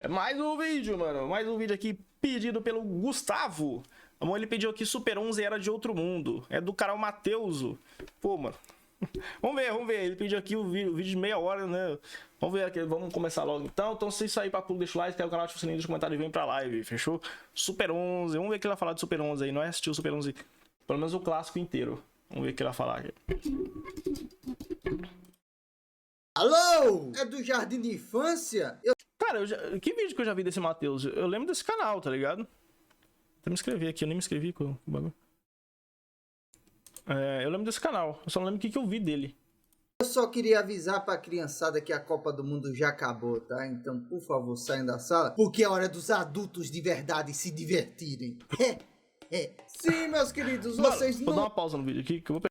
É mais um vídeo, mano. Mais um vídeo aqui pedido pelo Gustavo. Amor, ele pediu aqui Super 11 Era de Outro Mundo. É do canal Mateuso. Pô, mano. Vamos ver. Ele pediu aqui o vídeo de meia hora, né? Vamos ver aqui. Vamos começar logo então. Então, se isso aí pra pulo, deixa o like, quer o canal, ativa o sininho dos comentários e vem pra live. Fechou? Super 11. Vamos ver o que ele vai falar de Super 11 aí. Não é assistir o Super 11, pelo menos o clássico inteiro. Vamos ver o que ele vai falar aqui. Alô? É do Jardim de Infância? Cara, que vídeo que eu já vi desse Matheus? Eu lembro desse canal, tá ligado? Vou me inscrever aqui, eu nem me inscrevi com o bagulho. Eu lembro desse canal, eu só não lembro o que eu vi dele. Eu só queria avisar pra criançada que a Copa do Mundo já acabou, tá? Então, por favor, saiam da sala, porque é hora dos adultos de verdade se divertirem. Sim, meus queridos, vocês Vou dar não uma pausa no vídeo aqui que eu vou pegar.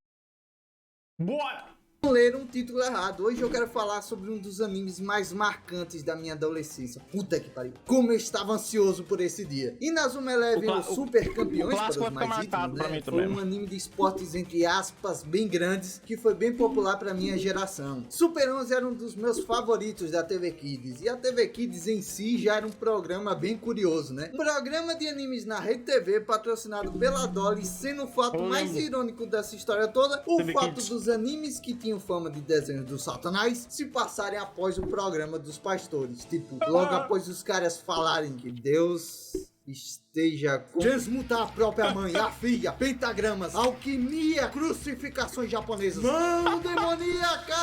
Bora! leram um título errado. Hoje eu quero falar sobre um dos animes mais marcantes da minha adolescência. Puta que pariu. Como eu estava ansioso por esse dia. Inazuma Eleven, os Super Campeões, para os mais íntimos, né? Foi um anime de esportes, entre aspas, bem grandes, que foi bem popular pra minha geração. Super 11 era um dos meus favoritos da TV Kids. E a TV Kids em si já era um programa bem curioso, né? Um programa de animes na Rede TV, patrocinado pela Dolly, sendo o fato mais irônico dessa história toda, o fato dos animes que tinham fama de desenhos do Satanás se passarem após o programa dos pastores. Tipo, logo após os caras falarem que Deus esteja com... transmutar a própria mãe, a filha, pentagramas, alquimia, crucificações japonesas, mão demoníaca!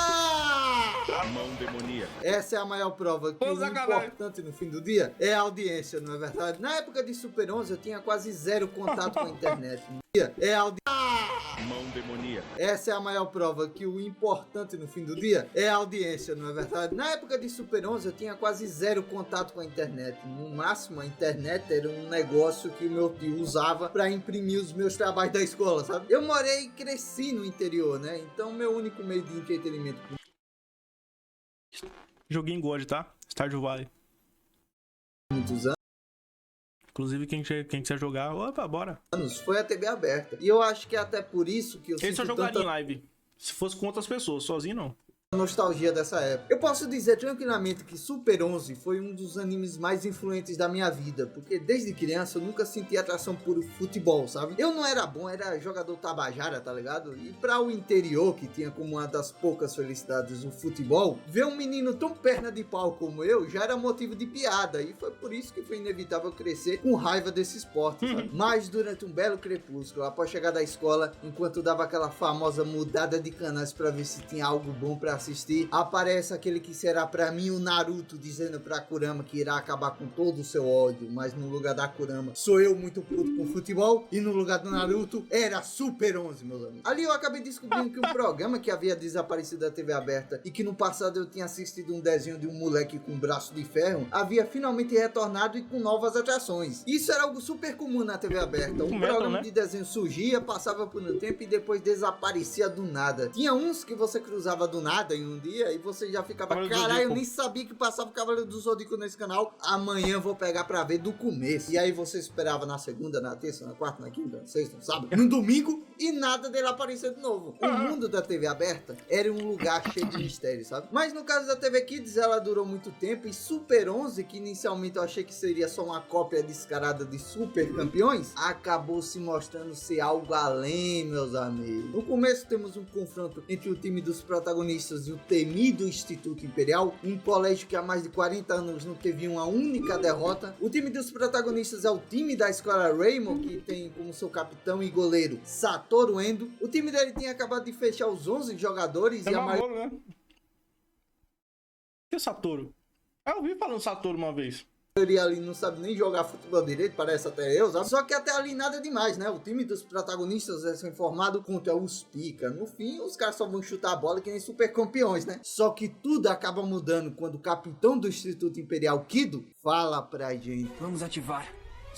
Mão demoníaca. Essa é a maior prova que o importante no fim do dia é a audiência, não é verdade? Na época de Super 11 eu tinha quase zero contato com a internet. É a audiência. Mão demoníaca. Essa é a maior prova que o importante no fim do dia é a audiência, não é verdade? Na época de Super 11 eu tinha quase zero contato com a internet. No máximo a internet era um negócio que o meu tio usava para imprimir os meus trabalhos da escola, sabe? Eu morei e cresci no interior, né? Então meu único meio de entretenimento... Joguinho God, tá? Stardew Valley. Muitos Inclusive, quem quiser jogar, opa, bora. anos foi a TV aberta. E eu acho que é até por isso que eu Esse eu sinto jogaria tanta em live. Se fosse com outras pessoas, sozinho não. nostalgia dessa época. Eu posso dizer tranquilamente que Super 11 foi um dos animes mais influentes da minha vida, porque desde criança eu nunca senti atração por futebol, sabe? Eu não era bom, era jogador tabajara, tá ligado? E pra o interior, que tinha como uma das poucas felicidades o futebol, ver um menino tão perna de pau como eu já era motivo de piada, e foi por isso que foi inevitável crescer com raiva desse esporte, sabe? Mas durante um belo crepúsculo, após chegar da escola, enquanto dava aquela famosa mudada de canais pra ver se tinha algo bom pra assistir, aparece aquele que será pra mim o Naruto dizendo pra Kurama que irá acabar com todo o seu ódio, mas no lugar da Kurama sou eu muito puto com futebol, e no lugar do Naruto era Super 11, meus amigos. Ali eu acabei descobrindo que um programa que havia desaparecido da TV aberta e que no passado eu tinha assistido um desenho de um moleque com um braço de ferro, havia finalmente retornado e com novas atrações. Isso era algo super comum na TV aberta. Um programa de desenho surgia, passava por um tempo e depois desaparecia do nada. Tinha uns que você cruzava do nada em um dia e você já ficava, caralho, eu nem sabia que passava o Cavaleiro do Zodíaco nesse canal, amanhã vou pegar pra ver do começo. E aí você esperava na segunda, na terça, na quarta, na quinta, na sexta, no sábado, no domingo, e nada dele aparecer de novo. O mundo da TV aberta era um lugar cheio de mistério, sabe? Mas no caso da TV Kids, ela durou muito tempo, e Super 11, que inicialmente eu achei que seria só uma cópia descarada de Super Campeões, acabou se mostrando ser algo além, meus amigos. No começo temos um confronto entre o time dos protagonistas e o temido Instituto Imperial, um colégio que há mais de 40 anos não teve uma única derrota. O time dos protagonistas é o time da escola Raymond, que tem como seu capitão e goleiro Satoru Endo. O time dele tinha acabado de fechar os 11 jogadores e a maioria... Que Satoru? Eu ouvi falando Satoru uma vez. ali não sabe nem jogar futebol direito, parece até eu, sabe? Só que até ali nada demais, né? O time dos protagonistas é formado contra os pica. No fim, os caras só vão chutar a bola que nem super campeões, né? Só que tudo acaba mudando quando o capitão do Instituto Imperial, Kido, fala pra gente: vamos ativar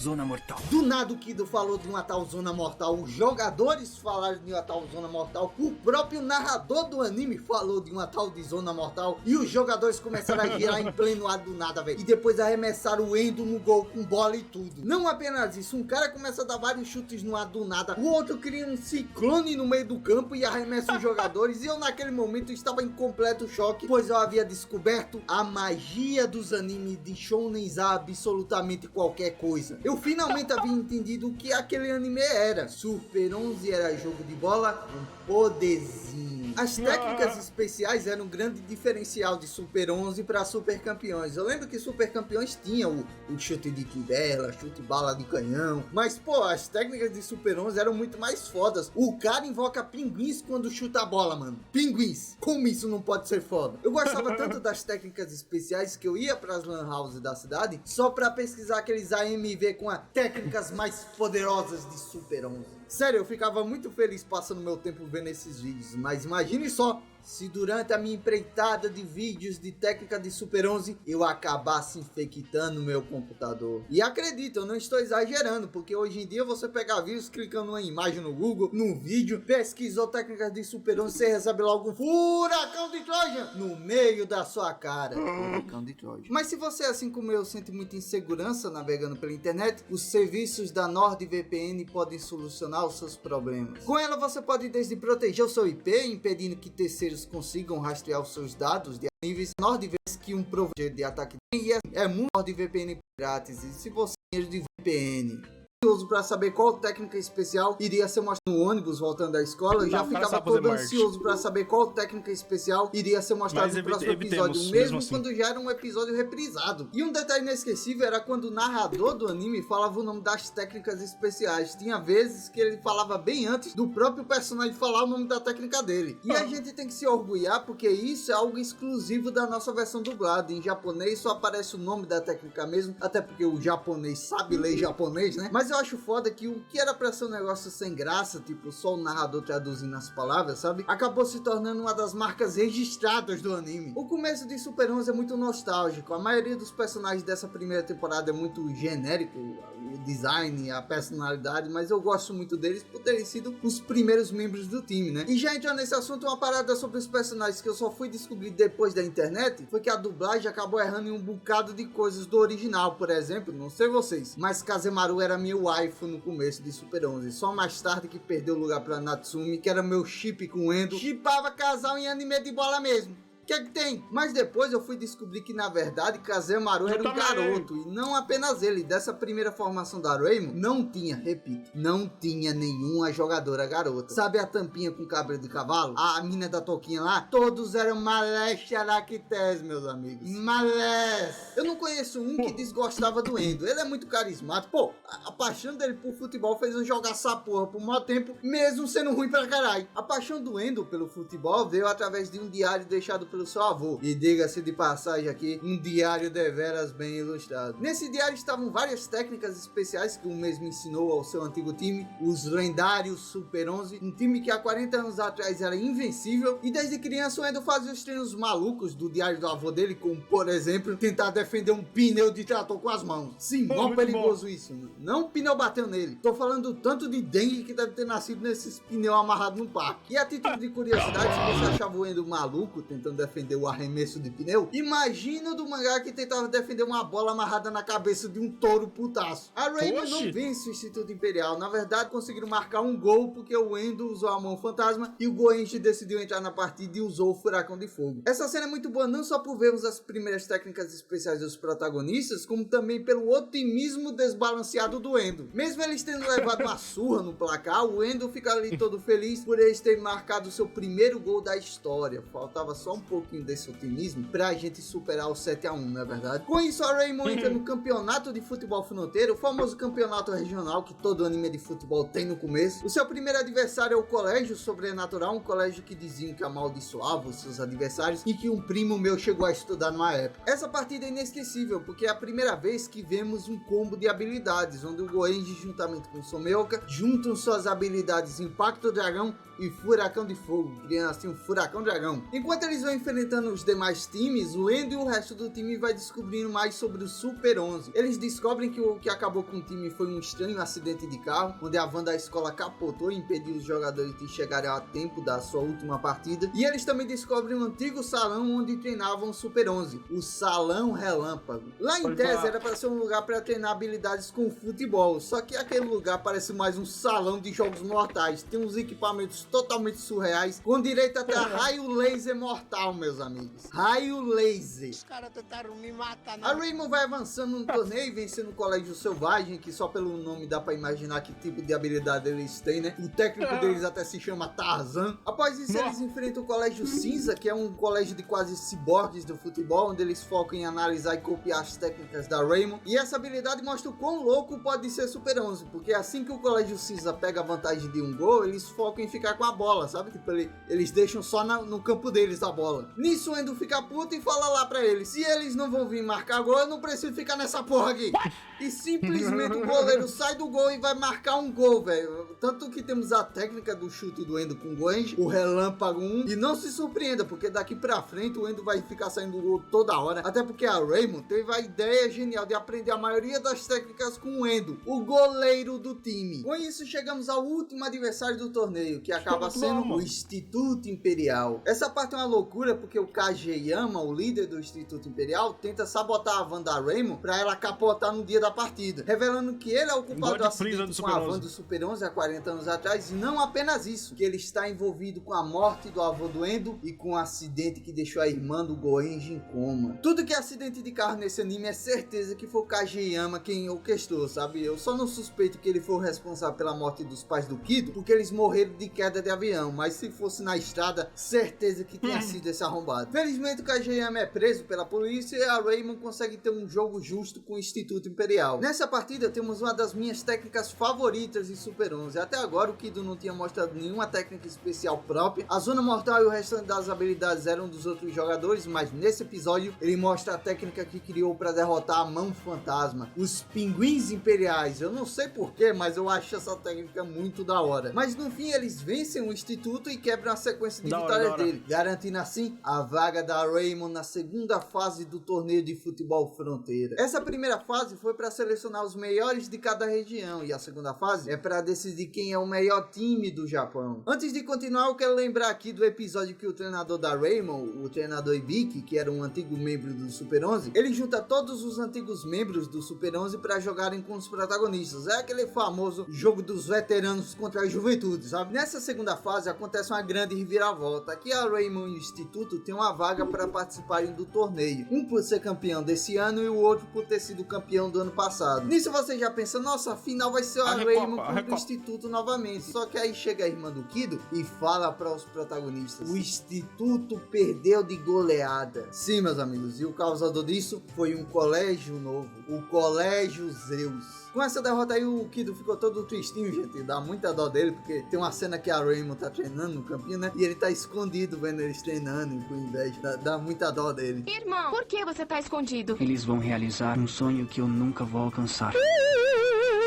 Zona Mortal. Do nada o Kido falou de uma tal Zona Mortal, os jogadores falaram de uma tal Zona Mortal, o próprio narrador do anime falou de uma tal de Zona Mortal, e os jogadores começaram a girar em pleno ar do nada, velho. E depois arremessaram o Endo no gol com bola e tudo. Não apenas isso, um cara começa a dar vários chutes no ar do nada, o outro cria um ciclone no meio do campo e arremessa os jogadores, e eu naquele momento estava em completo choque, pois eu havia descoberto a magia dos animes de shounenzar absolutamente qualquer coisa. Eu finalmente havia entendido o que aquele anime era. Super 11 era jogo de bola com poderzinho. As técnicas especiais eram um grande diferencial de Super 11 para Super Campeões. Eu lembro que Super Campeões tinha o chute de tigela, chute bala de canhão, mas pô, as técnicas de Super 11 eram muito mais fodas. O cara invoca pinguins quando chuta a bola, mano. Pinguins. Como isso não pode ser foda? Eu gostava tanto das técnicas especiais que eu ia para as lan houses da cidade só para pesquisar aqueles AMV com as técnicas mais poderosas de Super 11. Sério, eu ficava muito feliz passando meu tempo vendo esses vídeos, mas imagine só se durante a minha empreitada de vídeos de técnica de Super 11 eu acabasse infectando meu computador. E acredita, eu não estou exagerando, porque hoje em dia você pega vírus clicando numa imagem no Google, num vídeo, pesquisou técnicas de Super 11, você recebe logo um furacão de Trojan no meio da sua cara. Furacão de Trojan. Mas se você, assim como eu, sente muita insegurança navegando pela internet, os serviços da NordVPN podem solucionar os seus problemas. Com ela você pode desde proteger o seu IP, impedindo que terceiros consigam rastrear os seus dados de níveis NordVPN que um provedor de ataque tem, e é muito NordVPN grátis. E se você tem dinheiro de VPN, ansioso para saber qual técnica especial iria ser mostrada no ônibus voltando da escola, eu já ficava todo ansioso para saber qual técnica especial iria ser mostrada no próximo episódio, mesmo assim, quando já era um episódio reprisado. E um detalhe inesquecível era quando o narrador do anime falava o nome das técnicas especiais. Tinha vezes que ele falava bem antes do próprio personagem falar o nome da técnica dele. E a gente tem que se orgulhar, porque isso é algo exclusivo da nossa versão dublada. Em japonês só aparece o nome da técnica mesmo, até porque o japonês sabe ler japonês, né? Mas eu acho foda que o que era pra ser um negócio sem graça, tipo só o narrador traduzindo as palavras, sabe? Acabou se tornando uma das marcas registradas do anime. O começo de Super 11 é muito nostálgico. A maioria dos personagens dessa primeira temporada é muito genérico, o design, a personalidade, mas eu gosto muito deles por terem sido os primeiros membros do time, né? E já entrando nesse assunto, uma parada sobre os personagens que eu só fui descobrir depois da internet foi que a dublagem acabou errando em um bocado de coisas do original. Por exemplo, não sei vocês, mas Kazemaru era meu waifu no começo de Super 11, só mais tarde que perdeu o lugar pra Natsumi, que era meu chip com Endo. Chipava casal em anime de bola mesmo. O que é que tem? Mas depois eu fui descobrir que na verdade Kazemaru era um garoto, e não apenas ele. Dessa primeira formação da Rainbow não tinha, repito, não tinha nenhuma jogadora garota. Sabe a tampinha com cabelo de cavalo? A mina da touquinha lá? Todos eram malés charactés, meus amigos. Malés. Eu não conheço um que desgostava do Endo. Ele é muito carismático. Pô, a paixão dele por futebol fez eu jogar essa porra por maior tempo, mesmo sendo ruim pra caralho. A paixão do Endo pelo futebol veio através de um diário deixado pelo seu avô, e diga-se de passagem aqui, um diário deveras bem ilustrado. Nesse diário estavam várias técnicas especiais que o mesmo ensinou ao seu antigo time, os lendários Super 11, um time que há 40 anos atrás era invencível, e desde criança o Endo fazia os treinos malucos do diário do avô dele, como por exemplo, tentar defender um pneu de trator com as mãos. Sim, mó perigoso isso, não um pneu bateu nele, tô falando tanto de dengue que deve ter nascido nesses pneus amarrados no parque. E a título de curiosidade, se você achava o Endo maluco tentando defender o arremesso de pneu, imagina do mangá que tentava defender uma bola amarrada na cabeça de um touro putaço. A Rainbow não vence o Instituto Imperial, na verdade conseguiram marcar um gol porque o Endo usou a mão fantasma e o Goenchi decidiu entrar na partida e usou o furacão de fogo. Essa cena é muito boa não só por vermos as primeiras técnicas especiais dos protagonistas, como também pelo otimismo desbalanceado do Endo. Mesmo eles tendo levado uma surra no placar, o Endo fica ali todo feliz por eles terem marcado o seu primeiro gol da história. Faltava só um pouquinho desse otimismo pra gente superar o 7-1, não é verdade? Com isso, a Rainbow entra no campeonato de futebol fronteiro, o famoso campeonato regional que todo anime de futebol tem no começo. O seu primeiro adversário é o Colégio Sobrenatural, um colégio que diziam que amaldiçoava os seus adversários e que um primo meu chegou a estudar numa época. Essa partida é inesquecível, porque é a primeira vez que vemos um combo de habilidades, onde o Goenji, juntamente com o Someoka, juntam suas habilidades Impacto Dragão e Furacão de Fogo, criando assim um Furacão Dragão. Enquanto eles vão enfrentando os demais times, o Endo e o resto do time vai descobrindo mais sobre o Super 11. Eles descobrem que o que acabou com o time foi um estranho acidente de carro, onde a van da escola capotou e impediu os jogadores de chegarem a tempo da sua última partida. E eles também descobrem um antigo salão onde treinavam o Super 11, o Salão Relâmpago. Lá em tese era para ser um lugar para treinar habilidades com futebol, só que aquele lugar parece mais um salão de jogos mortais. Tem uns equipamentos totalmente surreais, com direito até a raio laser mortal, meus amigos. Raio laser. Os caras tentaram me matar, A Raymond vai avançando no torneio, vencendo o Colégio Selvagem, que só pelo nome dá pra imaginar que tipo de habilidade eles têm, né? O técnico deles até se chama Tarzan. Após isso, eles enfrentam o Colégio Cinza, que é um colégio de quase ciborgues do futebol, onde eles focam em analisar e copiar as técnicas da Raymond. E essa habilidade mostra o quão louco pode ser Super 11, porque assim que o Colégio Cinza pega a vantagem de um gol, eles focam em ficar com a bola, sabe? Tipo, eles deixam só no campo deles a bola. Nisso, o Endo fica puto e fala lá pra eles: se eles não vão vir marcar gol, eu não preciso ficar nessa porra aqui. E simplesmente o goleiro sai do gol e vai marcar um gol, velho. Tanto que temos a técnica do chute do Endo com Goenji, o Relâmpago 1. E não se surpreenda, porque daqui pra frente o Endo vai ficar saindo do gol toda hora. Até porque a Raymond teve a ideia genial de aprender a maioria das técnicas com o Endo, o goleiro do time. Com isso, chegamos ao último adversário do torneio, que acaba sendo o Instituto Imperial. Essa parte é uma loucura, porque o Kageyama, o líder do Instituto Imperial, tenta sabotar a van da Raymond pra ela capotar no dia da partida, revelando que ele é o culpado do acidente com a van do Super 11 há 40 anos atrás, e não apenas isso, que ele está envolvido com a morte do avô do Endo e com o acidente que deixou a irmã do Goenji em coma. Tudo que é acidente de carro nesse anime é certeza que foi o Kageyama quem orquestrou, sabe? Eu só não suspeito que ele foi o responsável pela morte dos pais do Kido, porque eles morreram de queda de avião, mas se fosse na estrada, certeza que tenha sido esse arrombado. Felizmente o Kageyama é preso pela polícia e a Raymond consegue ter um jogo justo com o Instituto Imperial. Nessa partida temos uma das minhas técnicas favoritas em Super 11. Até agora o Kido não tinha mostrado nenhuma técnica especial própria. A Zona Mortal e o restante das habilidades eram dos outros jogadores, mas nesse episódio ele mostra a técnica que criou para derrotar a Mão Fantasma, os Pinguins Imperiais. Eu não sei porquê, mas eu acho essa técnica muito da hora. Mas no fim eles vencem o Instituto e quebram a sequência de vitórias dele, garantindo assim a vaga da Raymond na segunda fase do torneio de futebol fronteira. Essa primeira fase foi para selecionar os melhores de cada região, e a segunda fase é para decidir quem é o melhor time do Japão. Antes de continuar, eu quero lembrar aqui do episódio que o treinador da Raymond, o treinador Ibiki, que era um antigo membro do Super 11, ele junta todos os antigos membros do Super 11 para jogarem com os protagonistas. É aquele famoso jogo dos veteranos contra a juventude, sabe? Nessa segunda fase acontece uma grande reviravolta. Aqui a Raymond e o Instituto têm uma vaga para participarem do torneio, um por ser campeão desse ano e o outro por ter sido campeão do ano passado. Nisso você já pensa, nossa, afinal vai ser a Raymond contra o Instituto novamente. Só que aí chega a irmã do Kido e fala para os protagonistas: o Instituto perdeu de goleada. Sim, meus amigos, e o causador disso foi um colégio novo, o Colégio Zeus. Com essa derrota aí, o Kido ficou todo tristinho, gente. Dá muita dó dele, porque tem uma cena que a Raymond tá treinando no campinho, né? E ele tá escondido vendo eles treinando e com inveja. Dá muita dó dele. Irmão, por que você tá escondido? Eles vão realizar um sonho que eu nunca vou alcançar.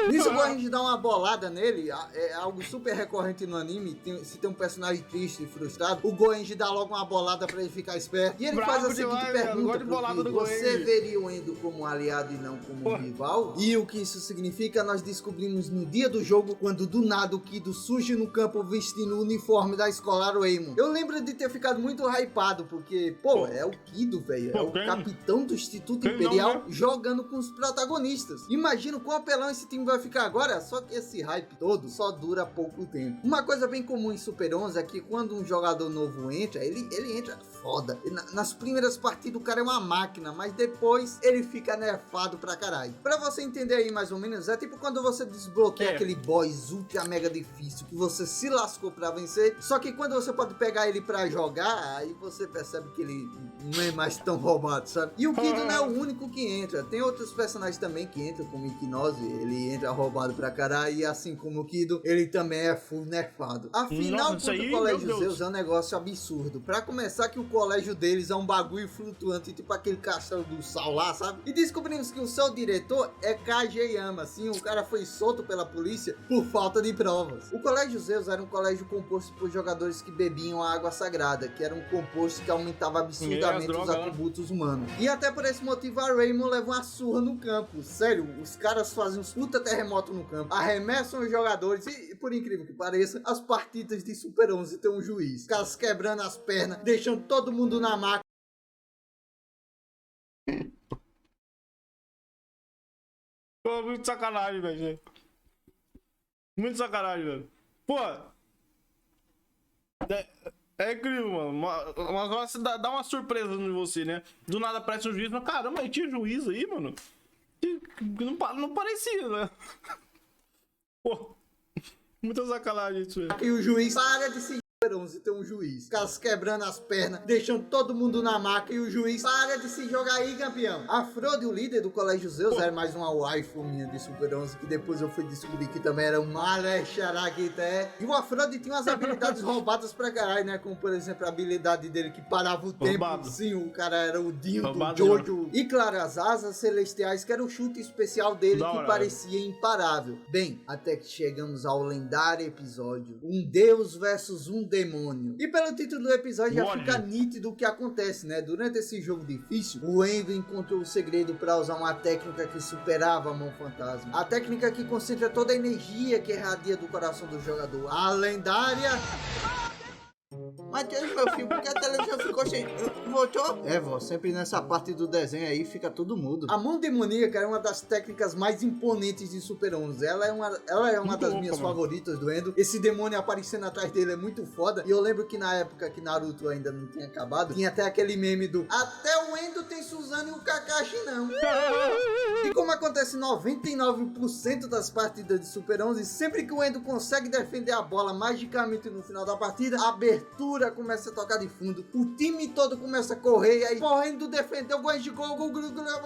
Nisso o Goenji dá uma bolada nele, é algo super recorrente no anime. Se tem um personagem triste e frustrado, o Goenji dá logo uma bolada pra ele ficar esperto. E ele faz a seguinte pergunta pro Kido: você veria o Endo como um aliado e não como um rival? E o que isso significa, nós descobrimos no dia do jogo, quando do nada o Kido surge no campo vestindo o uniforme da escola Raymond. Eu lembro de ter ficado muito hypado, porque, pô, é o Kido, velho. É o capitão do Instituto Imperial jogando com os protagonistas. Imagina quão apelão esse time vai ficar agora, só que esse hype todo só dura pouco tempo. Uma coisa bem comum em Super 11 é que quando um jogador novo entra, ele entra foda. Nas primeiras partidas o cara é uma máquina, mas depois ele fica nerfado pra caralho. Pra você entender aí mais ou menos, é tipo quando você desbloqueia aquele boss ultra mega difícil que você se lascou pra vencer, só que quando você pode pegar ele pra jogar, aí você percebe que ele não é mais tão roubado, sabe? E o Kido não é o único que entra. Tem outros personagens também que entram, como Ikinose, ele é roubado pra caralho, e assim como o Kido, ele também é full nerfado. Afinal, Nossa, contra isso o aí, Colégio meu Deus. Zeus é um negócio absurdo. Pra começar que o colégio deles é um bagulho flutuante, tipo aquele castelo do Sal lá, sabe? E descobrimos que o seu diretor é Kageyama, assim, o cara foi solto pela polícia por falta de provas. O Colégio Zeus era um colégio composto por jogadores que bebiam a água sagrada, que era um composto que aumentava absurdamente os droga, né? atributos humanos. E até por esse motivo a Raymond leva uma surra no campo. Sério, os caras fazem uns puta terremoto no campo, arremessam os jogadores e, por incrível que pareça, as partidas de Super 11 tem um juiz. Os caras quebrando as pernas, deixando todo mundo na maca. Pô, muito sacanagem, velho. Muito sacanagem, velho. Pô. É incrível, mano. Mas hora dá uma surpresa em você, né? Do nada aparece um juiz, mas caramba, aí tinha juiz aí, mano. Não parecia, né? Pô. Muita sacanagem isso, velho. E o juiz para de se... Super 11 tem um juiz. Os caras quebrando as pernas, deixando todo mundo na maca, e o juiz para de se jogar aí, campeão. A Frode, o líder do Colégio Zeus, era mais uma waifu minha de Super 11, que depois eu fui descobrir que também era um Malexaraquité. E o Afrode tinha umas habilidades roubadas pra caralho, né? Como, por exemplo, a habilidade dele que parava o tempo. Roubado. Sim, o cara era o Dio Roubado, do Jojo. E, claro, as asas celestiais, que era o chute especial dele, Da que hora. parecia imparável. Bem, até que chegamos ao lendário episódio Um Deus versus um Demônio. E pelo título do episódio já Ódio. fica nítido o que acontece, né? Durante esse jogo difícil, o Endo encontrou o segredo para usar uma técnica que superava a mão fantasma. A técnica que concentra toda a energia que irradia do coração do jogador. A lendária... Matheus, meu filho, porque a televisão ficou sem... Voltou? É, vó, sempre nessa parte do desenho aí fica tudo mudo. A mão demoníaca é uma das técnicas mais imponentes de Super 11. Ela é uma Muito das louca, minhas mano. favoritas do Endo. Esse demônio aparecendo atrás dele é muito foda. E eu lembro que na época que Naruto ainda não tinha acabado, tinha até aquele meme do até o Endo tem Suzano e o Kakashi não. E como acontece em 99% das partidas de Super 11, sempre que o Endo consegue defender a bola magicamente no final da partida, a abertura começa a tocar de fundo, o time todo começa a correr, e aí correndo defendeu o gol de gol,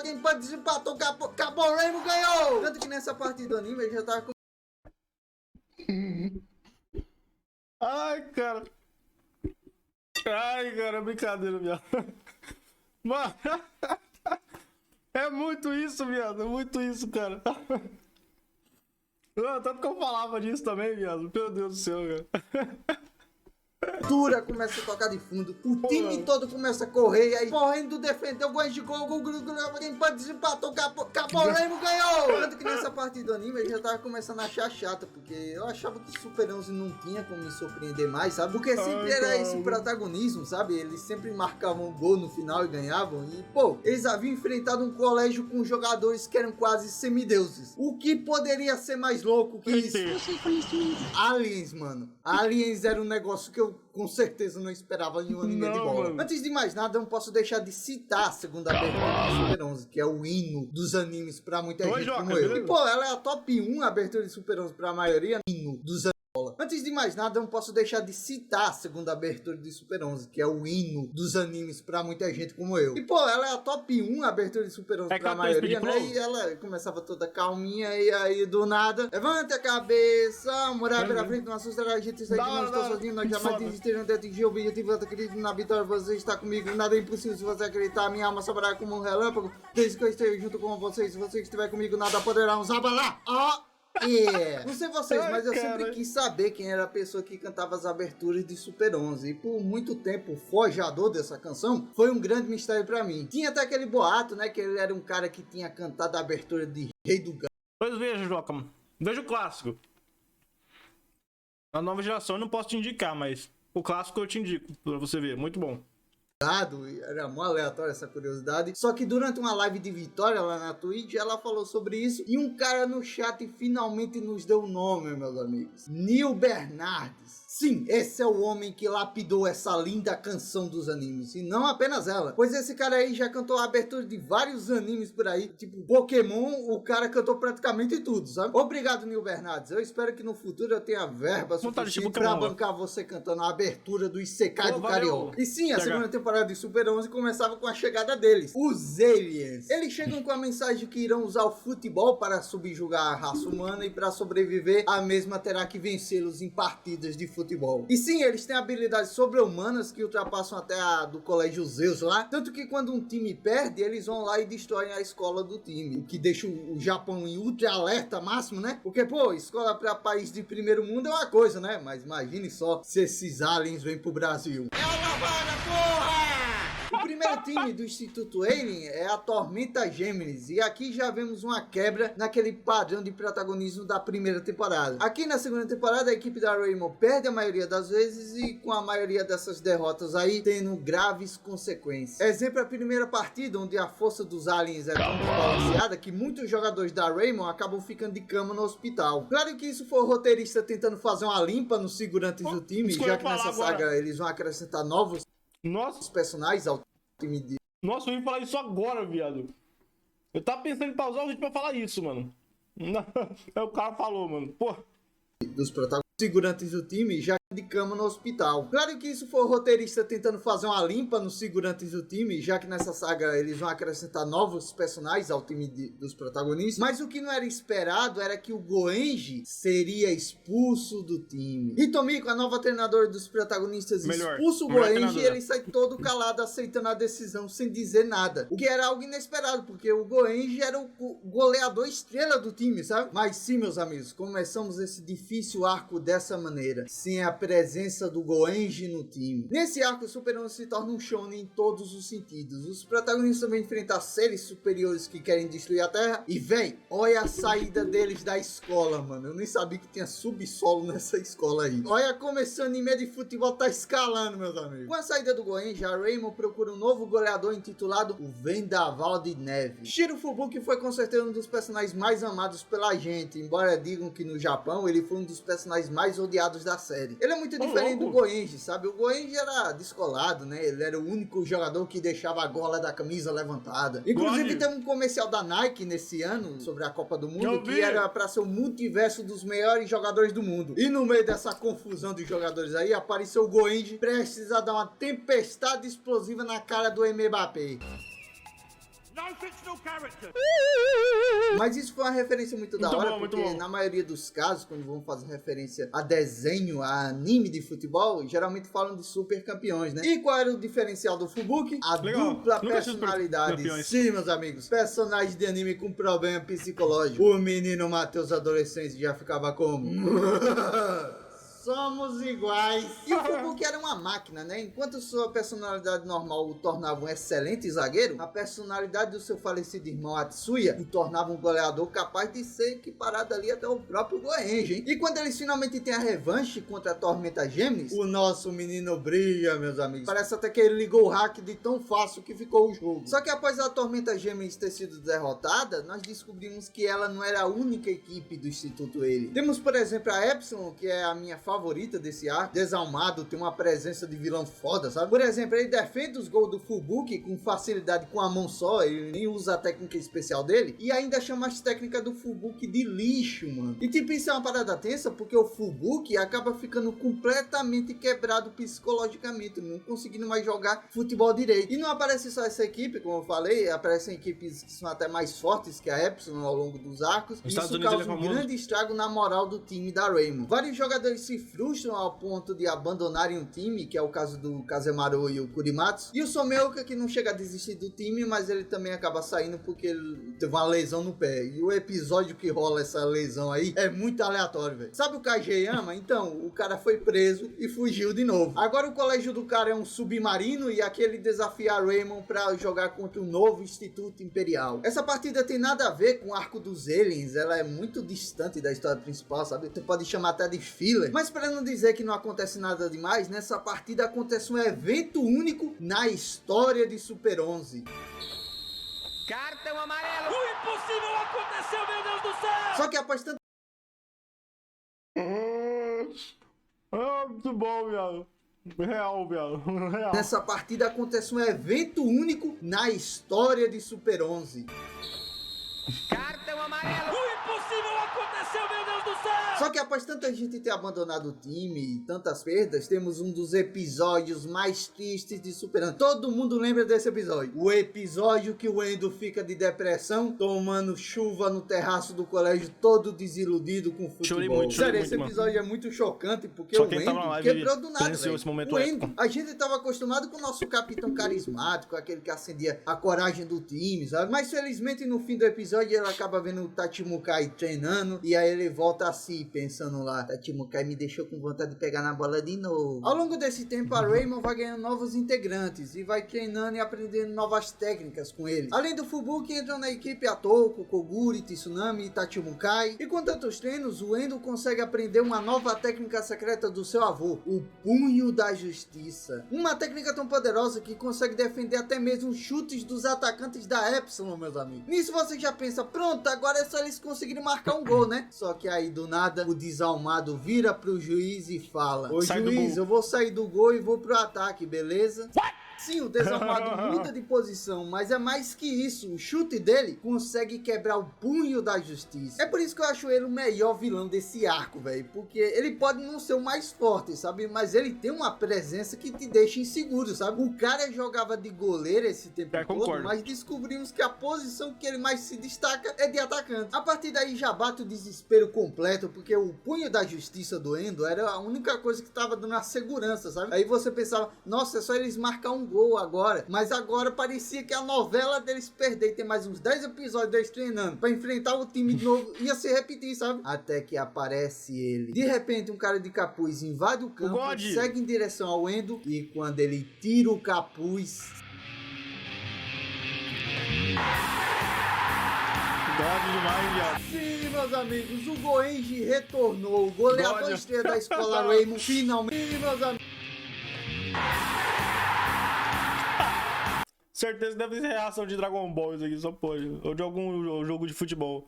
quem pode desempatou, acabou, o Raymond ganhou! Tanto que nessa partida do anime ele já tava com... Ai, cara. Ai, cara, brincadeira, viado. Mano. É muito isso, viado. É muito isso, cara. Tanto que eu falava disso também, viado. Meu Deus do céu, cara. abertura começa a tocar de fundo, o time todo começa a correr, e aí correndo defendeu o gol de gol, quem pode desempatou, acabou, o Raymond ganhou! Tanto que nessa parte do anime eu já tava começando a achar chata, porque eu achava que Super 11 não tinha como me surpreender mais, sabe? Porque sempre era esse protagonismo, sabe? Eles sempre marcavam um gol no final e ganhavam, e pô, eles haviam enfrentado um colégio com jogadores que eram quase semideuses. O que poderia ser mais louco que isso? Aliens, mano. Aliens era um negócio que eu com certeza não esperava em um anime de bola. Mano. Antes de mais nada, eu não posso deixar de citar a segunda abertura de Super 11, que é o hino dos animes pra muita gente como eu. E pô, ela é a top 1 abertura de Super 11 pra maioria, hino dos animes. Antes de mais nada, eu não posso deixar de citar a segunda abertura de Super 11, que é o hino dos animes pra muita gente como eu. E pô, ela é a top 1 abertura de Super 11 pra maioria, né? E ela começava toda calminha e aí do nada, levanta a cabeça, morar pela frente, não assusta a gente, isso aqui não estou sozinho, nós jamais desistiremos de atingir o objetivo, eu acredito na vitória, você está comigo, nada é impossível se você acreditar, minha alma saberá como um relâmpago, desde que eu esteja junto com vocês, se você estiver comigo, nada poderá nos abalar. Não sei vocês, mas eu sempre quis saber quem era a pessoa que cantava as aberturas de Super 11. E por muito tempo, o forjador dessa canção foi um grande mistério pra mim. Tinha até aquele boato, né, que ele era um cara que tinha cantado a abertura de Rei do Gado. Pois veja, Joca, veja o clássico. A nova geração eu não posso te indicar, mas o clássico eu te indico, pra você ver, muito bom. Era mó aleatória essa curiosidade. Só que durante uma live de Vitória lá na Twitch, ela falou sobre isso. E um cara no chat finalmente nos deu o nome, meus amigos. Neil Bernardes. Sim, esse é o homem que lapidou essa linda canção dos animes. E não apenas ela. Pois esse cara aí já cantou a abertura de vários animes por aí. Tipo Pokémon, o cara cantou praticamente tudo, sabe? Obrigado, Neil Bernardes. Eu espero que no futuro eu tenha verba suficiente pra bancar você cantando a abertura do Isekai do Carioca. E sim, a segunda temporada temporada de Super 11 começava com a chegada deles, os Aliens. Eles chegam com a mensagem que irão usar o futebol para subjugar a raça humana e para sobreviver, a mesma terá que vencê-los em partidas de futebol. E sim, eles têm habilidades sobre-humanas que ultrapassam até a do Colégio Zeus lá, tanto que quando um time perde, eles vão lá e destroem a escola do time, o que deixa o Japão em ultra alerta máximo, né? Porque, pô, escola para país de primeiro mundo é uma coisa, né? Mas imagine só se esses aliens vêm pro Brasil. É uma vaga, porra! O primeiro time do Instituto Alien é a Tormenta Gêmeos, e aqui já vemos uma quebra naquele padrão de protagonismo da primeira temporada. Aqui na segunda temporada, a equipe da Rainbow perde a maioria das vezes e com a maioria dessas derrotas aí tendo graves consequências. Exemplo, a primeira partida, onde a força dos aliens é tão desbalanceada que muitos jogadores da Rainbow acabam ficando de cama no hospital. Claro que isso foi o roteirista tentando fazer uma limpa nos figurantes do time, já que nessa saga eles vão acrescentar novos personagens ao time de... Nossa, eu ia falar isso agora, viado. Eu tava pensando em pausar o vídeo pra falar isso, mano. Aí o cara falou, mano. Pô. Dos protagonistas figurantes do time já de cama no hospital. Claro que isso foi o roteirista tentando fazer uma limpa nos figurantes do time, já que nessa saga eles vão acrescentar novos personagens ao time dos protagonistas, mas o que não era esperado era que o Goenji seria expulso do time. Hitomiko, a nova treinadora dos protagonistas, expulsa o Goenji e ele sai todo calado aceitando a decisão sem dizer nada, o que era algo inesperado, porque o Goenji era o goleador estrela do time, sabe? Mas sim, meus amigos, começamos esse difícil arco dessa maneira, sem a presença do Goenji no time. Nesse arco, o Super 11 se torna um shonen em todos os sentidos. Os protagonistas vão enfrentar seres superiores que querem destruir a Terra. E, véi, olha a saída deles da escola, mano. Eu nem sabia que tinha subsolo nessa escola aí. Olha como esse anime de futebol tá escalando, meus amigos. Com a saída do Goenji, a Rainbow procura um novo goleador intitulado o Vendaval de Neve. Shiro Fubuki foi com certeza um dos personagens mais amados pela gente, embora digam que no Japão ele foi um dos personagens mais odiados da série. Ele é muito diferente do Goenji, sabe? O Goenji era descolado, né? Ele era o único jogador que deixava a gola da camisa levantada. Inclusive, tem um comercial da Nike nesse ano sobre a Copa do Mundo que era pra ser o multiverso dos melhores jogadores do mundo. E no meio dessa confusão de jogadores aí, apareceu o Goenji prestes a dar uma tempestade explosiva na cara do Mbappé. Mas isso foi uma referência muito da hora, porque na maioria dos casos, quando vão fazer referência a desenho, a anime de futebol, geralmente falam de super campeões, né? E qual era o diferencial do Fubuki? A dupla personalidade. Sim, meus amigos, personagem de anime com problema psicológico. O menino Matheus adolescente já ficava como... Somos iguais. E o Fubuki era uma máquina, né? Enquanto sua personalidade normal o tornava um excelente zagueiro, a personalidade do seu falecido irmão Atsuya o tornava um goleador capaz de ser equiparado ali até o próprio Goenji, hein? E quando eles finalmente têm a revanche contra a Tormenta Gêmeos, o nosso menino brilha, meus amigos. Parece até que ele ligou o hack de tão fácil que ficou o jogo. Só que após a Tormenta Gêmeos ter sido derrotada, nós descobrimos que ela não era a única equipe do Instituto Alien. Temos, por exemplo, a Epsilon, que é a minha favorita desse arco. Desalmado, tem uma presença de vilão foda, sabe? Por exemplo, ele defende os gols do Fubuki com facilidade com a mão só, ele nem usa a técnica especial dele, e ainda chama as técnicas do Fubuki de lixo, mano. E tipo, isso é uma parada tensa, porque o Fubuki acaba ficando completamente quebrado psicologicamente, não conseguindo mais jogar futebol direito. E não aparece só essa equipe, como eu falei, aparecem equipes que são até mais fortes que a Epsilon ao longo dos arcos. Isso causa um grande estrago na moral do time da Rainbow. Vários jogadores se frustram ao ponto de abandonarem o time, que é o caso do Kazemaru e o Kurimatsu. E o Someuka, que não chega a desistir do time, mas ele também acaba saindo porque ele teve uma lesão no pé. E o episódio que rola essa lesão aí é muito aleatório, velho. Sabe o Kageyama? Então, o cara foi preso e fugiu de novo. Agora o colégio do cara é um submarino e aqui ele desafia a Rainbow pra jogar contra o novo Instituto Imperial. Essa partida tem nada a ver com o arco dos aliens, ela é muito distante da história principal, sabe? Você pode chamar até de filler. Mas pra não dizer que não acontece nada demais, nessa partida acontece um evento único na história de Super 11. Cartão amarelo! O impossível aconteceu, meu Deus do céu! Só que após tanto... muito bom, viado. Real, viado. Real. Nessa partida acontece um evento único na história de Super 11. Cartão amarelo! O impossível aconteceu, meu Deus do céu! céu! Só que após tanta gente ter abandonado o time e tantas perdas, temos um dos episódios mais tristes de Super-Ano. Todo mundo lembra desse episódio. O episódio que o Endo fica de depressão, tomando chuva no terraço do colégio, todo desiludido com o futebol. Chorei muito, Sério, muito, esse mano. episódio é muito chocante, porque Só o quem tava na Endo live quebrou do nada, presenciou velho. esse momento O épico. Endo, a gente tava acostumado com o nosso capitão carismático, aquele que acendia a coragem do time, sabe? Mas felizmente no fim do episódio ele acaba vendo o Tachimukai treinando e aí ele volta a si, pensando lá, Tachimukai me deixou com vontade de pegar na bola de novo. Ao longo desse tempo a Raymond vai ganhando novos integrantes e vai treinando e aprendendo novas técnicas com eles. Além do Fubuki entram na equipe Atoko, Koguri, Tsunami e Tachimukai. E com tantos treinos, o Endo consegue aprender uma nova técnica secreta do seu avô, o Punho da Justiça. Uma técnica tão poderosa que consegue defender até mesmo os chutes dos atacantes da Epsilon, meus amigos. Nisso você já pensa, pronto, agora é só eles conseguirem marcar um gol, né? Só que aí do nada, o desalmado vira pro juiz e fala: ô Sai do juiz, gol. eu vou sair do gol e vou pro ataque, beleza? Sim, o desalmado muda de posição, mas é mais que isso. O chute dele consegue quebrar o punho da justiça. É por isso que eu acho ele o melhor vilão desse arco, velho. Porque ele pode não ser o mais forte, sabe? Mas ele tem uma presença que te deixa inseguro, sabe? O cara jogava de goleiro esse tempo todo, concordo. mas descobrimos que a posição que ele mais se destaca é de atacante. A partir daí já bate o desespero completo, porque o punho da justiça do Endo era a única coisa que tava dando a segurança, sabe? Aí você pensava, nossa, é só eles marcar um gol agora. Mas agora parecia que a novela deles perder e ter mais uns 10 episódios deles treinando pra enfrentar o time de novo ia se repetir, sabe? Até que aparece ele. De repente um cara de capuz invade o campo, God. segue em direção ao Endo e quando ele tira o capuz... God demais, viado. Sim, meus amigos, o Goenji retornou. O goleador God. estreia da escola Raymond finalmente... Sim, meus amigos. Certeza deve ser reação de Dragon Ball isso aqui, só pode. Ou de algum jogo de futebol.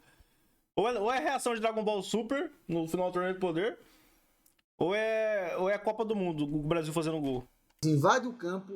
Ou é reação de Dragon Ball Super no final do torneio de poder. Ou é a Copa do Mundo, o Brasil fazendo gol. Invade o campo.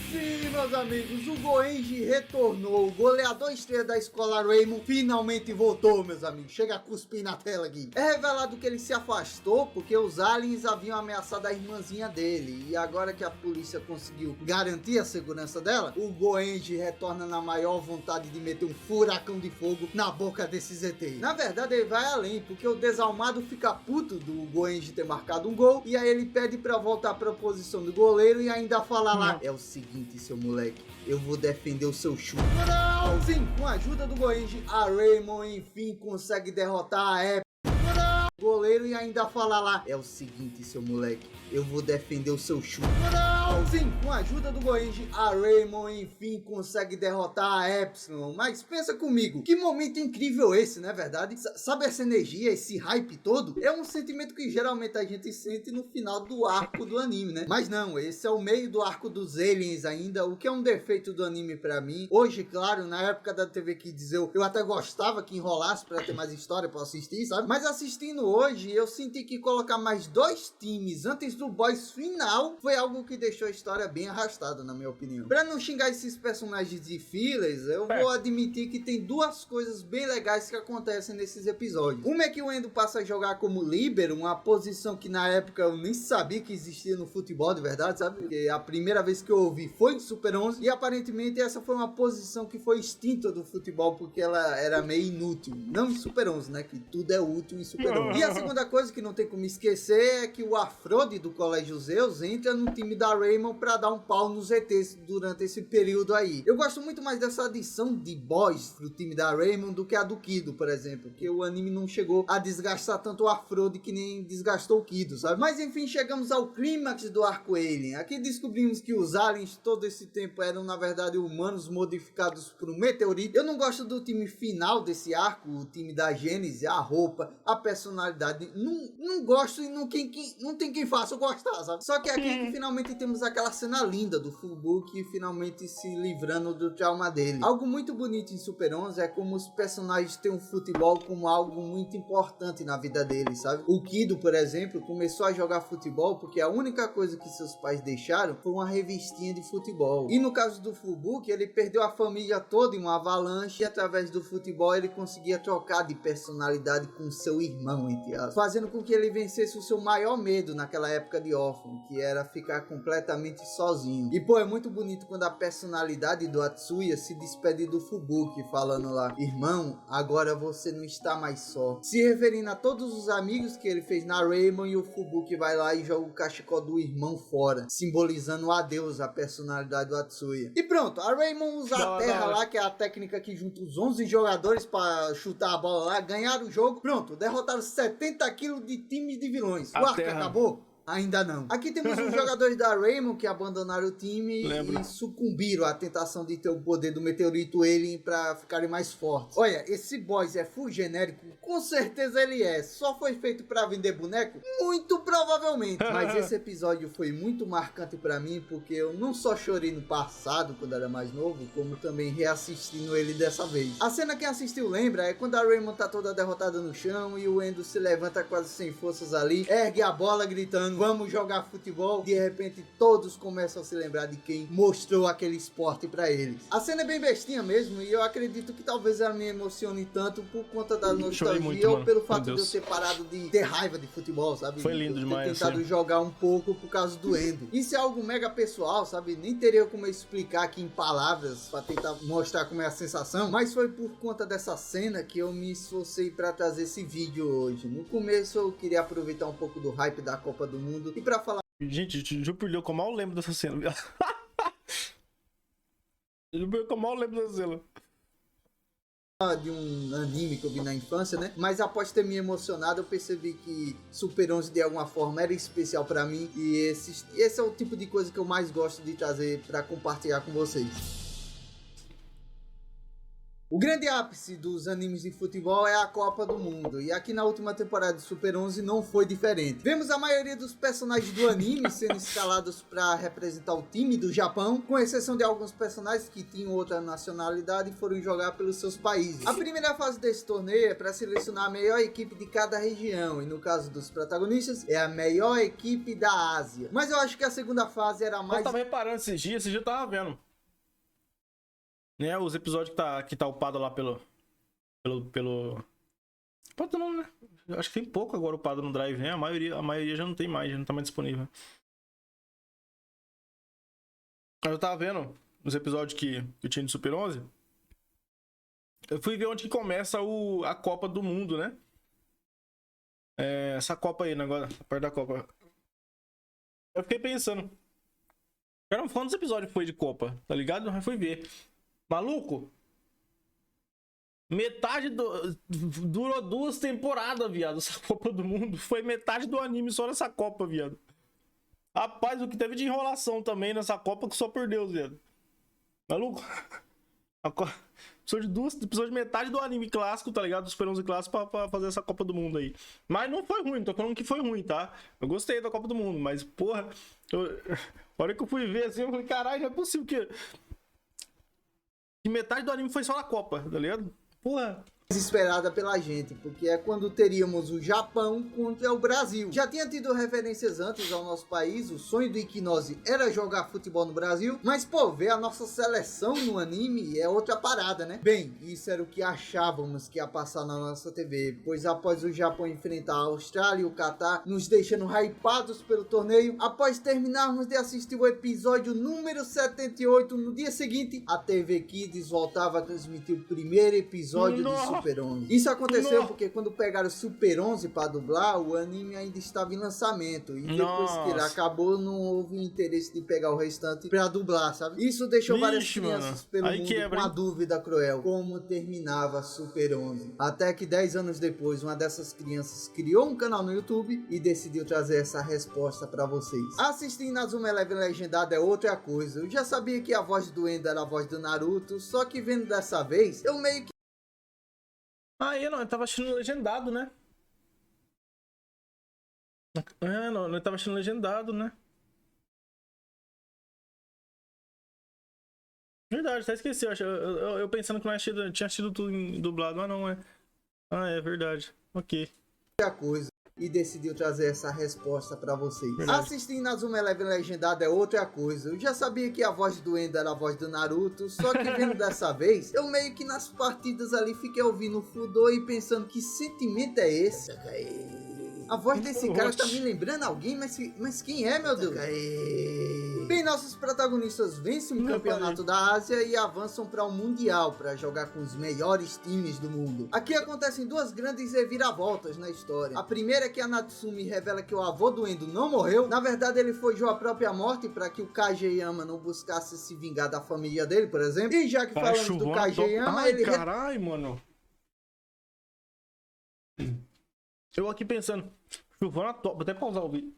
Sim, meus amigos, o Goenji retornou. O goleador estreia da escola Raymond finalmente voltou, meus amigos. Chega a cuspir na tela aqui. É revelado que ele se afastou porque os aliens haviam ameaçado a irmãzinha dele. E agora que a polícia conseguiu garantir a segurança dela, o Goenji retorna na maior vontade de meter um furacão de fogo na boca desses ETs. Na verdade, ele vai além, porque o desalmado fica puto do Goenji ter marcado um gol. E aí ele pede pra voltar pra posição do goleiro e ainda fala lá: é o seguinte, seu moleque, eu vou defender o seu chute. Não! Sim, com a ajuda do Goenji, a Raymond enfim consegue derrotar a Ep. O goleiro e ainda fala lá: é o seguinte, seu moleque, eu vou defender o seu chute. Não! Sim, com a ajuda do Goenji, a Raymond enfim consegue derrotar a Epsilon. Mas pensa comigo, que momento incrível esse, não é verdade? Sabe essa energia, esse hype todo? É um sentimento que geralmente a gente sente no final do arco do anime, né? Mas não, esse é o meio do arco dos aliens ainda, o que é um defeito do anime pra mim. Hoje, claro, na época da TV Kids eu até gostava que enrolasse pra ter mais história pra assistir, sabe? Mas assistindo hoje, eu senti que colocar mais 2 times antes do boss final foi algo que deixou a história bem arrastada, na minha opinião. Pra não xingar esses personagens de fillers, eu vou admitir que tem 2 coisas bem legais que acontecem nesses episódios. Uma é que o Endo passa a jogar como líbero, uma posição que na época eu nem sabia que existia no futebol de verdade, sabe? Porque a primeira vez que eu ouvi foi em Super 11 e aparentemente essa foi uma posição que foi extinta do futebol porque ela era meio inútil. Não em Super 11, né? Que tudo é útil em Super 11. E a segunda coisa que não tem como esquecer é que o Afrodi do Colégio Zeus entra no time da Raymond pra dar um pau nos ETs durante esse período aí. Eu gosto muito mais dessa adição de boys pro time da Raymond do que a do Kido, por exemplo, porque o anime não chegou a desgastar tanto o Afrodi que nem desgastou o Kido, sabe? Mas enfim, chegamos ao clímax do arco Alien. Aqui descobrimos que os aliens todo esse tempo eram na verdade humanos modificados por um meteorito. Eu não gosto do time final desse arco, o time da Gênesis, a roupa, a personalidade personalidade. Não gosto e não tem quem faça eu gostar, sabe? Só que aqui que finalmente temos aquela cena linda do Fullbook finalmente se livrando do trauma dele. Algo muito bonito em Super 11 é como os personagens têm o futebol como algo muito importante na vida deles, sabe? O Kido, por exemplo, começou a jogar futebol porque a única coisa que seus pais deixaram foi uma revistinha de futebol. E no caso do Fullbook, ele perdeu a família toda em uma avalanche e através do futebol ele conseguia trocar de personalidade com seu irmão, entre aspas, fazendo com que ele vencesse o seu maior medo naquela época de órfão, que era ficar completamente sozinho. E pô, é muito bonito quando a personalidade do Atsuya se despede do Fullbook, falando lá: irmão, agora você não está mais só. Se referindo a todos os amigos que ele fez na Raymond, e o Fullbook vai lá e joga o cachecol do irmão fora, simbolizando o adeus à personalidade do Atsuya. E pronto, a Raymond usa a terra lá, que é a técnica que junta os 11 jogadores para chutar a bola lá, ganhar o jogo. Pronto, derrotaram 70 kg de time de vilões. O arco acabou? Ainda não. Aqui temos os jogadores da Raymond que abandonaram o time e sucumbiram à tentação de ter o poder do meteorito Alien pra ficarem mais fortes. Olha, esse boss é full genérico? Com certeza ele é. Só foi feito pra vender boneco? Muito provavelmente. Mas esse episódio foi muito marcante pra mim porque eu não só chorei no passado, quando era mais novo, como também reassistindo ele dessa vez. A cena que assistiu lembra é quando a Raymond tá toda derrotada no chão e o Endo se levanta quase sem forças ali, ergue a bola gritando: vamos jogar futebol. De repente todos começam a se lembrar de quem mostrou aquele esporte pra eles. A cena é bem bestinha mesmo e eu acredito que talvez ela me emocione tanto por conta da nostalgia muito, ou pelo fato de eu ter parado de ter raiva de futebol, sabe? Foi lindo demais. Ter tentado jogar um pouco por causa do Endo. Isso é algo mega pessoal, sabe? Nem teria como eu explicar aqui em palavras pra tentar mostrar como é a sensação, mas foi por conta dessa cena que eu me esforcei pra trazer esse vídeo hoje. No começo eu queria aproveitar um pouco do hype da Copa do Mundo e pra falar... Gente, juro por Deus, como eu lembro dessa cena. Juro por Deus, como eu lembro dessa cena. De um anime que eu vi na infância, né? Mas após ter me emocionado, eu percebi que Super 11 de alguma forma era especial pra mim. E esse é o tipo de coisa que eu mais gosto de trazer pra compartilhar com vocês. O grande ápice dos animes de futebol é a Copa do Mundo, e aqui na última temporada de Super 11 não foi diferente. Vemos a maioria dos personagens do anime sendo escalados para representar o time do Japão, com exceção de alguns personagens que tinham outra nacionalidade e foram jogar pelos seus países. A primeira fase desse torneio é para selecionar a melhor equipe de cada região, e no caso dos protagonistas, é a melhor equipe da Ásia. Mas eu acho que a segunda fase era mais... Eu tava reparando esses dias eu tava vendo. Né, os episódios que tá upado lá pelo... Pode não, né? Eu acho que tem pouco agora upado no Drive, né? A maioria já não tem mais, já não tá mais disponível. Eu tava vendo os episódios que eu tinha de Super 11. Eu fui ver onde que começa a Copa do Mundo, né? Essa Copa aí, né? Agora, a parte da Copa. Eu fiquei pensando. Quantos episódios foi de Copa, tá ligado? Eu fui ver. Maluco, metade durou 2 temporadas, viado. Essa Copa do Mundo foi metade do anime só nessa Copa, viado. Rapaz, o que teve de enrolação também nessa Copa, que só por Deus, viado. Maluco, precisou de metade do anime clássico, tá ligado? Do Super 11 clássico pra fazer essa Copa do Mundo aí. Mas não foi ruim, tô falando que foi ruim, tá? Eu gostei da Copa do Mundo, mas porra, a hora que eu fui ver assim, eu falei, caralho, não é possível que metade do anime foi só na Copa, tá ligado? Porra. Esperada pela gente, porque é quando teríamos o Japão contra o Brasil. Já tinha tido referências antes ao nosso país, o sonho do Iquinose era jogar futebol no Brasil, mas pô, ver a nossa seleção no anime é outra parada, né? Bem, isso era o que achávamos que ia passar na nossa TV, pois após o Japão enfrentar a Austrália e o Catar, nos deixando hypados pelo torneio, após terminarmos de assistir o episódio número 78, no dia seguinte, a TV Kids voltava a transmitir o primeiro episódio de Super 11. Isso aconteceu porque quando pegaram o Super 11 para dublar, o anime ainda estava em lançamento. E depois que ele acabou, não houve interesse de pegar o restante para dublar, sabe? Isso deixou várias crianças pelo mundo com a dúvida cruel. Como terminava Super 11? Até que 10 anos depois, uma dessas crianças criou um canal no YouTube e decidiu trazer essa resposta para vocês. Assistir Inazuma Eleven legendado é outra coisa. Eu já sabia que a voz do Endo era a voz do Naruto, só que vendo dessa vez, eu meio que... Eu tava assistindo legendado, né? Não, eu tava achando legendado, né? Verdade, até esqueci. Eu pensando que não tinha sido tudo dublado, mas não é. Ah, é verdade. Ok. Coisa e decidiu trazer essa resposta pra vocês. Verdade. Assistindo Azuma Eleven legendado é outra coisa. Eu já sabia que a voz do Endo era a voz do Naruto, só que vendo dessa vez, eu meio que nas partidas ali fiquei ouvindo o Fudo e pensando que sentimento é esse? A voz desse cara tá me lembrando alguém, mas quem é, meu Deus? Bem, nossos protagonistas vencem um campeonato da Ásia e avançam para o Mundial para jogar com os melhores times do mundo. Aqui acontecem duas grandes reviravoltas na história. A primeira é que a Natsumi revela que o avô do Endo não morreu. Na verdade, ele forjou a própria morte para que o Kageyama não buscasse se vingar da família dele, por exemplo. E já que falamos do Kageyama, ele... Caralho, mano. Eu aqui pensando, chuvando a top, vou até pausar o vídeo.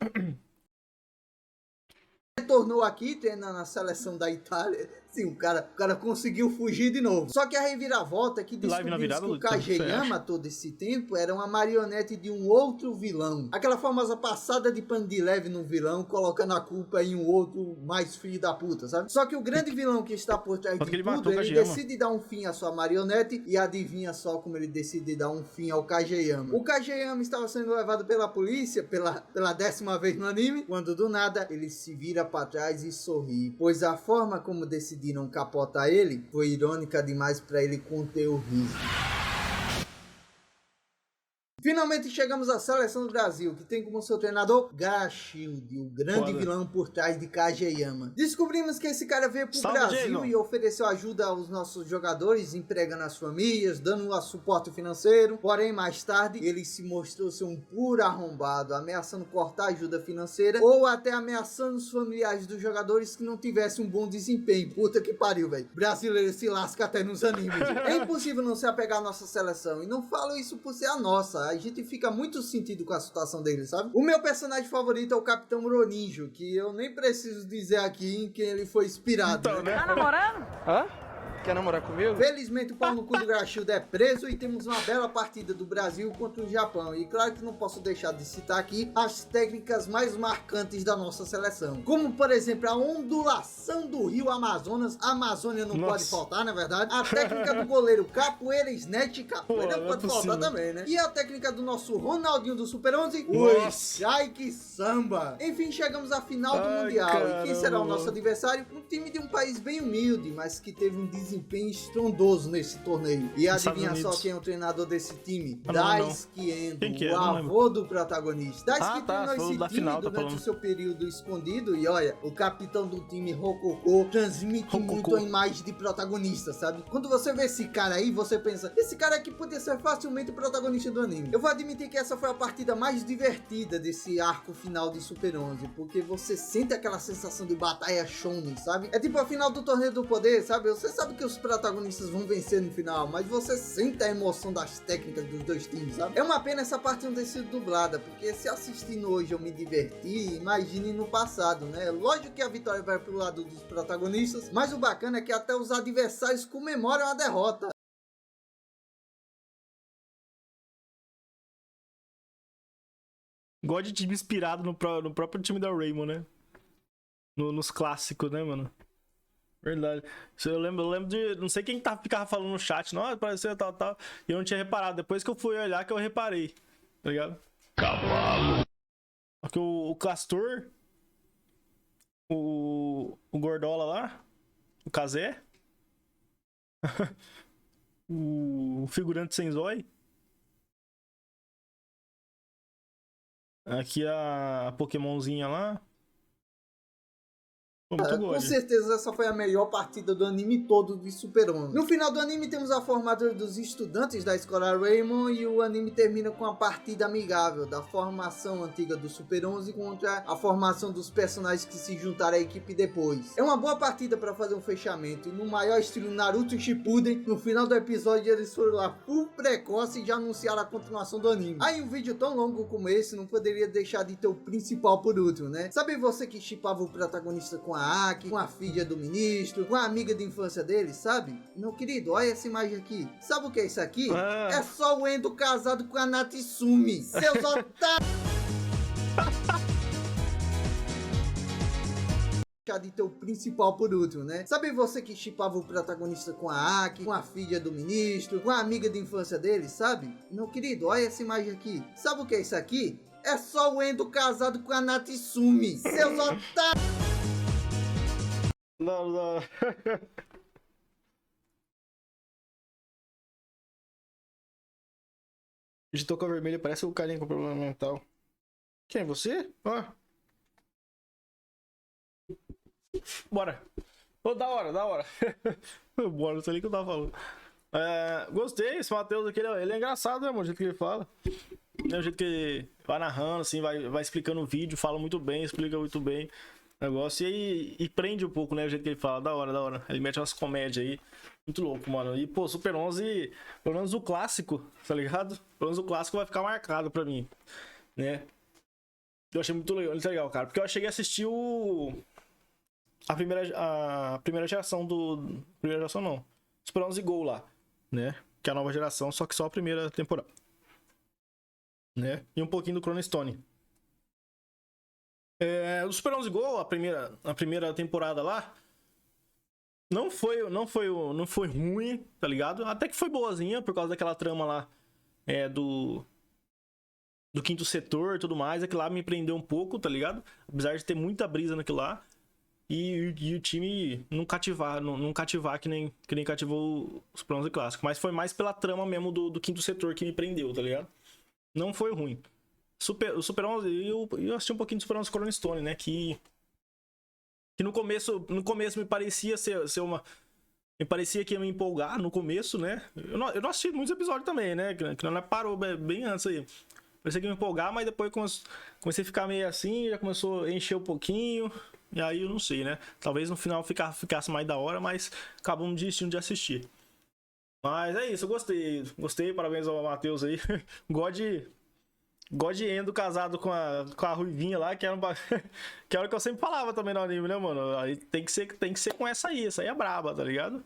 Retornou aqui treinando na seleção da Itália. Sim, o cara conseguiu fugir de novo. Só que a reviravolta é que descobrimos que o Kageyama todo esse tempo era uma marionete de um outro vilão. Aquela famosa passada de pano de leve no vilão, colocando a culpa em um outro mais filho da puta, sabe? Só que o grande vilão que está por trás de tudo, ele decide dar um fim à sua marionete e adivinha só como ele decide dar um fim ao Kageyama. O Kageyama estava sendo levado pela polícia pela 10ª vez no anime, quando do nada ele se vira para trás e sorri, pois a forma como decidiram capotar ele foi irônica demais para ele conter o riso. Finalmente chegamos à seleção do Brasil, que tem como seu treinador Garfield, o grande vilão por trás de Kageyama. Descobrimos que esse cara veio pro Brasil e ofereceu ajuda aos nossos jogadores, empregando as famílias, dando suporte financeiro. Porém, mais tarde, ele se mostrou ser um puro arrombado, ameaçando cortar a ajuda financeira ou até ameaçando os familiares dos jogadores que não tivessem um bom desempenho. Puta que pariu, velho. Brasileiro se lasca até nos animes. É impossível não se apegar à nossa seleção, e não falo isso por ser a nossa. A gente fica muito sentido com a situação dele, sabe? O meu personagem favorito é o Capitão Roninjo, que eu nem preciso dizer aqui em quem ele foi inspirado. Então, né? Tá namorando? Hã? Quer namorar comigo? Felizmente o pau no cu do Garfield é preso e temos uma bela partida do Brasil contra o Japão. E claro que não posso deixar de citar aqui as técnicas mais marcantes da nossa seleção. Como, por exemplo, a ondulação do rio Amazonas. A Amazônia não pode faltar, na verdade. A técnica do goleiro capoeira snatch. Capoeira não pode faltar também, né? E a técnica do nosso Ronaldinho do Super 11. O Strike Samba. Enfim, chegamos à final do Mundial. E quem será o nosso adversário? Um time de um país bem humilde, mas que teve um desempenho estrondoso nesse torneio. E adivinha só quem é o treinador desse time? Daisuke Endo, o avô do protagonista. Daisuke treinou esse time durante o seu período escondido. E olha, o capitão do time Rokoko transmite muito a imagem de protagonista, sabe? Quando você vê esse cara aí, você pensa, esse cara aqui podia ser facilmente o protagonista do anime. Eu vou admitir que essa foi a partida mais divertida desse arco final de Super 11, porque você sente aquela sensação de batalha shonen, sabe? É tipo a final do Torneio do Poder, sabe? Você sabe que os protagonistas vão vencer no final, mas você sente a emoção das técnicas dos dois times, sabe? É uma pena essa parte não ter sido dublada, porque se assistindo hoje eu me diverti, imagine no passado, né? Lógico que a vitória vai pro lado dos protagonistas, mas o bacana é que até os adversários comemoram a derrota. Gosto de time inspirado no próprio time da Raymond, né? Nos clássicos, né, mano? Verdade. Eu lembro de... Não sei quem ficava falando no chat. Não, parecia tal. E eu não tinha reparado. Depois que eu fui olhar que eu reparei. Tá ligado? Cavalo. Porque o Castor... O Gordola lá... O Kazé... o figurante Senzoi... Aqui a Pokémonzinha lá... Com certeza essa foi a melhor partida do anime todo de Super 11. No final do anime temos a formatura dos estudantes da escola Raymond e o anime termina com a partida amigável da formação antiga do Super 11 contra a formação dos personagens que se juntaram à equipe depois. É uma boa partida para fazer um fechamento e no maior estilo Naruto Shippuden, no final do episódio eles foram lá full precoce e já anunciaram a continuação do anime. Aí um vídeo tão longo como esse não poderia deixar de ter o principal por último, né? Sabe você que shippava o protagonista com a Aki, com a filha do ministro, com a amiga de infância dele, sabe? Meu querido, olha essa imagem aqui. Sabe o que é isso aqui? É só o Endo casado com a Natsumi. Seus otários! De ter o principal por último, né? Sabe você que shippava o protagonista com a Aki, com a filha do ministro, com a amiga de infância dele, sabe? Meu querido, olha essa imagem aqui. Sabe o que é isso aqui? É só o Endo casado com a Natsumi. Seus otários! Não. De touca vermelha, parece o carinha com problema mental. Quem é você? Ó. Bora. Ô, da hora. Bora, não sei nem o que eu tava falando. Gostei, esse Matheus aqui, ele é engraçado, né, mano? O jeito que ele fala. O jeito que ele vai narrando, assim, vai explicando o vídeo, fala muito bem, explica muito bem o negócio. E prende um pouco, né, o jeito que ele fala. Da hora. Ele mete umas comédias aí. Muito louco, mano. E, pô, Super 11, pelo menos o clássico, tá ligado? Pelo menos o clássico vai ficar marcado pra mim, né? Eu achei muito legal, cara. Porque eu cheguei a assistir a primeira geração do... Primeira geração não. Super 11 Go lá, né? Que é a nova geração, só que só a primeira temporada. Né? E um pouquinho do Chrono Stone. O Super 11 Go, a primeira temporada lá, não foi ruim, tá ligado? Até que foi boazinha, por causa daquela trama lá do quinto setor e tudo mais. Aquilo lá me prendeu um pouco, tá ligado? Apesar de ter muita brisa naquilo lá. E o time não cativar que nem cativou os Super 11 clássicos. Mas foi mais pela trama mesmo do quinto setor que me prendeu, tá ligado? Não foi ruim. O Super 11, eu assisti um pouquinho do Super 11 Chrono Stone, né? Que no começo me parecia ser uma... Me parecia que ia me empolgar no começo, né? Eu não assisti muitos episódios também, né? Que não parou bem antes aí. Parecia que ia me empolgar, mas depois comecei a ficar meio assim, já começou a encher um pouquinho. E aí eu não sei, né? Talvez no final ficasse mais da hora, mas acabamos desistindo de assistir. Mas é isso, eu gostei. Gostei, parabéns ao Matheus aí. God Endo casado com a Ruivinha lá, que era o que eu sempre falava também no anime, né, mano? Aí tem que ser com essa aí é braba, tá ligado?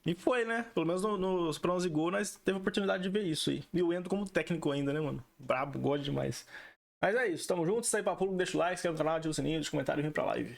E foi, né? Pelo menos no Super 11 Go nós teve a oportunidade de ver isso aí. E o Endo como técnico ainda, né, mano? Brabo, God demais. Mas é isso, tamo juntos, se tá aí pra público, deixa o like, se inscreve no canal, ativa o sininho, deixa o comentário e vem pra live.